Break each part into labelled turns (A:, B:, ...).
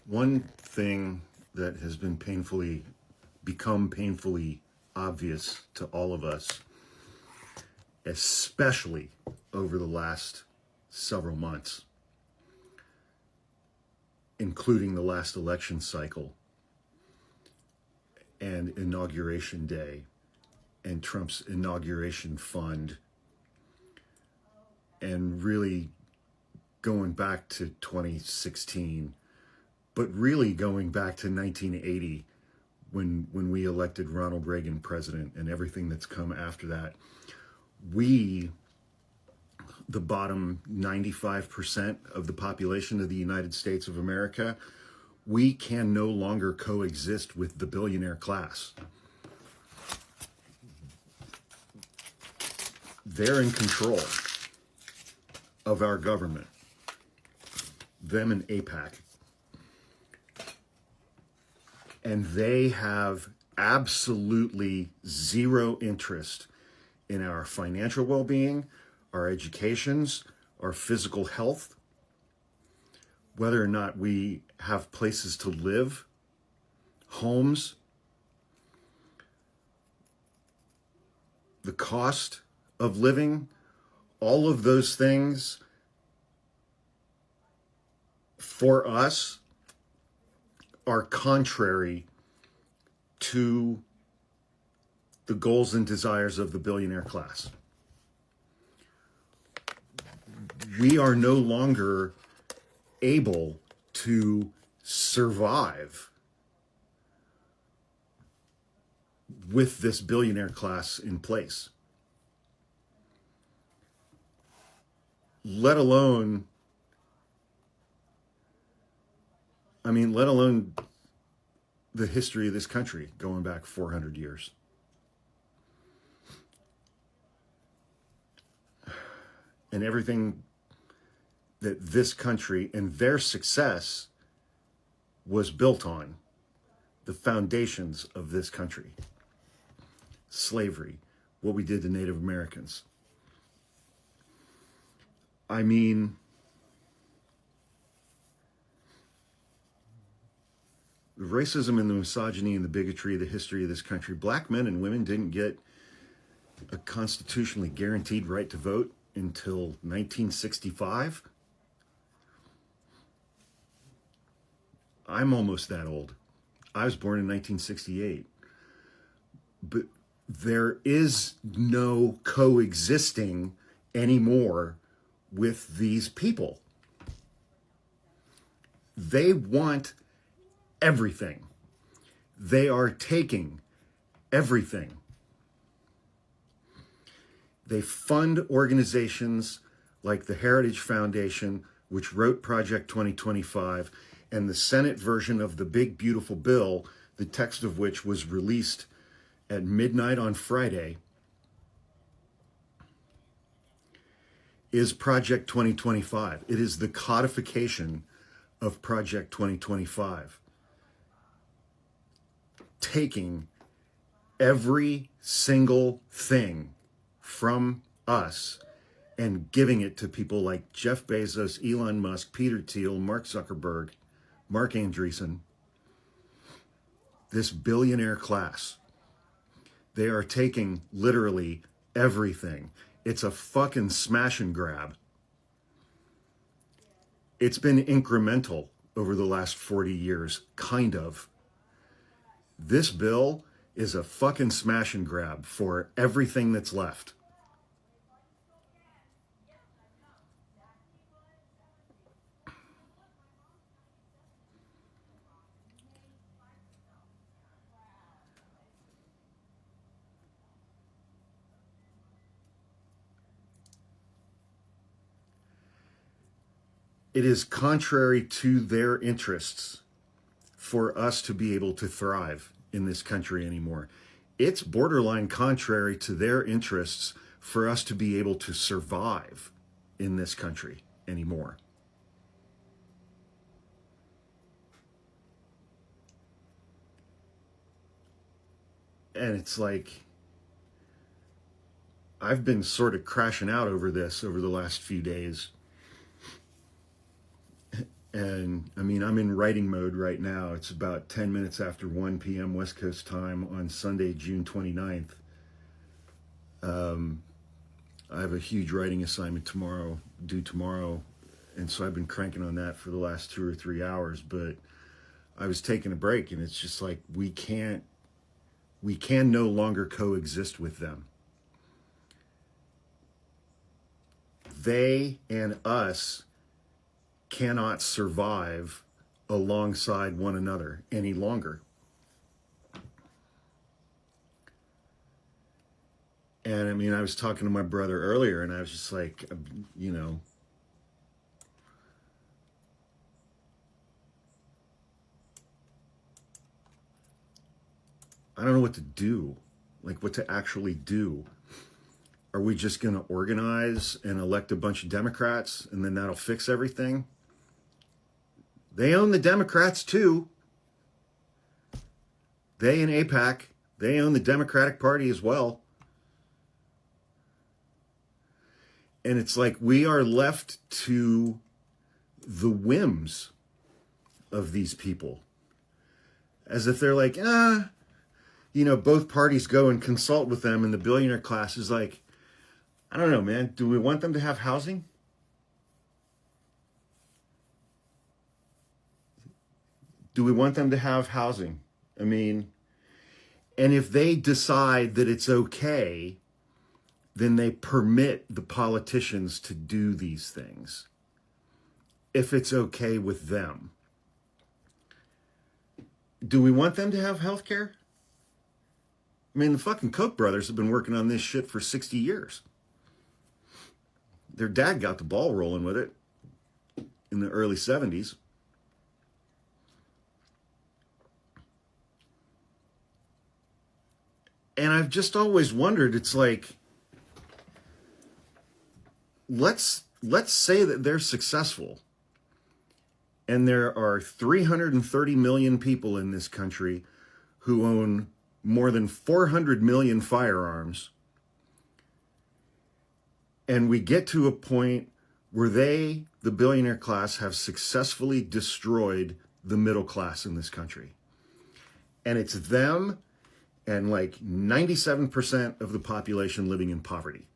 A: One thing that has become painfully obvious to all of us, especially over the last several months, including the last election cycle and Inauguration Day and Trump's inauguration fund, and really going back to 2016, but really going back to 1980 when we elected Ronald Reagan president and everything that's come after that. We, the bottom 95% of the population of the United States of America, we can no longer coexist with the billionaire class. They're in control of our government, them and AIPAC. And they have absolutely zero interest in our financial well-being, our educations, our physical health, whether or not we have places to live, homes, the cost of living, all of those things for us are contrary to the goals and desires of the billionaire class. We are no longer able to survive with this billionaire class in place, let alone the history of this country going back 400 years. And everything that this country and their success was built on, the foundations of this country. Slavery, what we did to Native Americans. I mean, the racism and the misogyny and the bigotry of the history of this country, black men and women didn't get a constitutionally guaranteed right to vote until 1965. I'm almost that old. I was born in 1968. But there is no coexisting anymore with these people. They want everything. They are taking everything. They fund organizations like the Heritage Foundation, which wrote Project 2025, and the Senate version of the big, beautiful bill, the text of which was released at midnight on Friday, is Project 2025. It is the codification of Project 2025. Taking every single thing from us and giving it to people like Jeff Bezos, Elon Musk, Peter Thiel, Mark Zuckerberg, Mark Andreessen, this billionaire class. They are taking literally everything. It's a fucking smash and grab. It's been incremental over the last 40 years, kind of. This bill is a fucking smash and grab for everything that's left. It is contrary to their interests for us to be able to thrive in this country anymore. It's borderline contrary to their interests for us to be able to survive in this country anymore. And it's like, I've been sort of crashing out over this over the last few days. And I mean, I'm in writing mode right now. It's about 10 minutes after 1 p.m. West Coast time on Sunday, June 29th. I have a huge writing assignment due tomorrow. And so I've been cranking on that for the last 2 or 3 hours. But I was taking a break, and it's just like we can no longer coexist with them. They and us cannot survive alongside one another any longer. And I mean, I was talking to my brother earlier, and I was just like, you know, I don't know what to do, like what to actually do. Are we just going to organize and elect a bunch of Democrats and then that'll fix everything? They own the Democrats too. They and AIPAC, they own the Democratic Party as well. And it's like we are left to the whims of these people. As if they're like, you know, both parties go and consult with them, and the billionaire class is like, I don't know, man. Do we want them to have housing? Do we want them to have housing? I mean, and if they decide that it's okay, then they permit the politicians to do these things. If it's okay with them. Do we want them to have health care? I mean, the fucking Koch brothers have been working on this shit for 60 years. Their dad got the ball rolling with it in the early 70s. And I've just always wondered, it's like, let's say that they're successful. And there are 330 million people in this country who own more than 400 million firearms. And we get to a point where they, the billionaire class, have successfully destroyed the middle class in this country. And it's them and like 97% of the population living in poverty.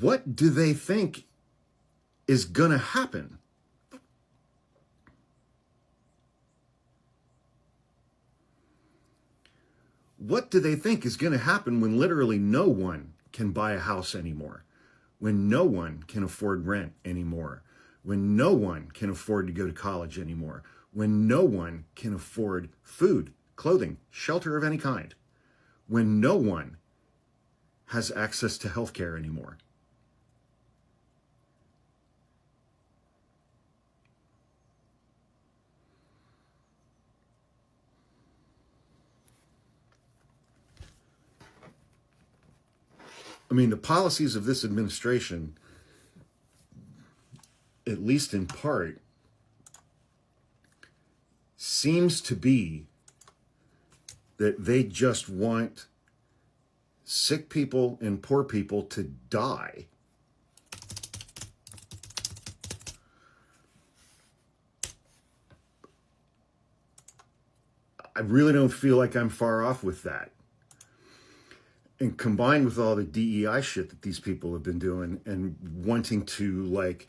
A: What do they think is going to happen? What do they think is going to happen when literally no one can buy a house anymore? When no one can afford rent anymore? When no one can afford to go to college anymore? When no one can afford food, clothing, shelter of any kind? When no one has access to health care anymore? I mean, the policies of this administration, at least in part, seems to be that they just want sick people and poor people to die. I really don't feel like I'm far off with that. And combined with all the DEI shit that these people have been doing and wanting to like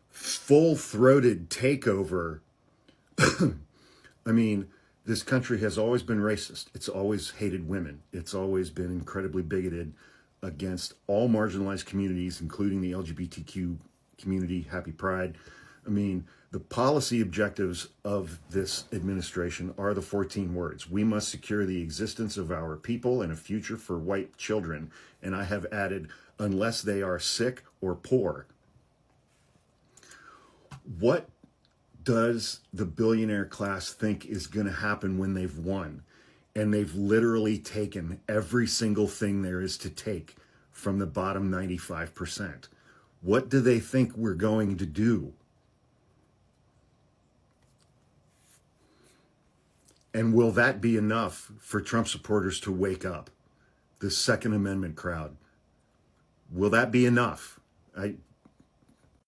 A: full-throated takeover. I mean, this country has always been racist. It's always hated women. It's always been incredibly bigoted against all marginalized communities, including the LGBTQ community. Happy Pride. I mean, the policy objectives of this administration are the 14 words. We must secure the existence of our people and a future for white children. And I have added, unless they are sick or poor. What does the billionaire class think is going to happen when they've won? And they've literally taken every single thing there is to take from the bottom 95%. What do they think we're going to do? And will that be enough for Trump supporters to wake up? The Second Amendment crowd. Will that be enough? I